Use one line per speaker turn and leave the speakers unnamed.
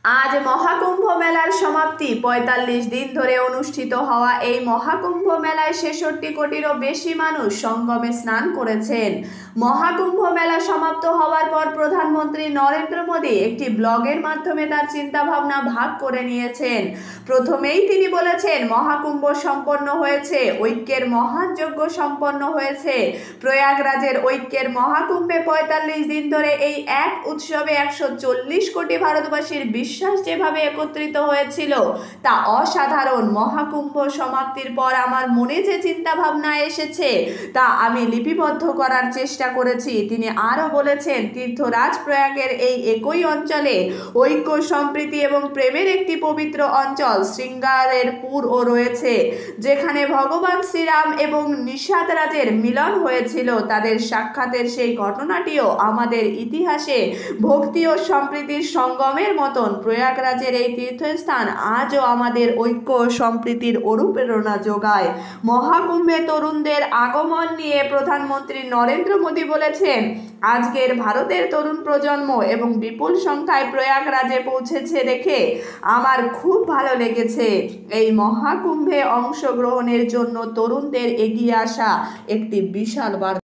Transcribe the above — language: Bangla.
আজ মহাকুম্ভ মেলার সমাপ্তি। ৪৫ দিন ধরে অনুষ্ঠিত হওয়া এই মহাকুম্ভ মেলায় ৬৬ কোটিরও বেশি মানুষ সঙ্গমে স্নান করেছেন। মহাকুম্ভ মেলা সমাপ্ত হওয়ার পর প্রধানমন্ত্রী নরেন্দ্র মোদী একটি ব্লগের মাধ্যমে তার চিন্তাভাবনা ভাগ করে নিয়েছেন। প্রথমেই তিনি বলেছেন, মহাকুম্ভ সম্পন্ন হয়েছে, ঐক্যের মহান যজ্ঞ সম্পন্ন হয়েছে। প্রয়াগরাজের ঐক্যের মহাকুম্ভে ৪৫ দিন ধরে এই এক উৎসবে ১৪০ কোটি ভারতবাসীর বিশ্বাস যেভাবে একত্রিত হয়েছিল তা অসাধারণ। মহাকুম্ভ সমাপ্তির পর আমার মনে যে চিন্তা ভাবনা এসেছে তা আমি লিপিবদ্ধ করার চেষ্টা করেছি। তিনি আরও বলেছেন, তীর্থরাজ প্রয়াগের এই একই অঞ্চলে ঐক্য, সম্প্রীতি এবং প্রেমের একটি পবিত্র অঞ্চল শৃঙ্গারের পুরও রয়েছে, যেখানে ভগবান শ্রীরাম এবং নিষাদ রাজের মিলন হয়েছিল। তাদের সাক্ষাতের সেই ঘটনাটিও আমাদের ইতিহাসে ভক্তি ও সম্প্রীতির সঙ্গমের মতন। প্রয়াগরাজের এই তীর্থস্থান আজও আমাদের ঐক্য ও সম্প্রীতির অনুপ্রেরণা যোগায়। মহাকুম্ভে তরুণদের আগমন নিয়ে প্রধানমন্ত্রী নরেন্দ্র মোদী বলেছেন, আজকের ভারতের তরুণ প্রজন্ম এবং বিপুল সংখ্যায় প্রয়াগরাজে পৌঁছেছে দেখে আমার খুব ভালো লেগেছে। এই মহাকুম্ভে অংশগ্রহণের জন্য তরুণদের এগিয়ে আসা একটি বিশাল বার্তা।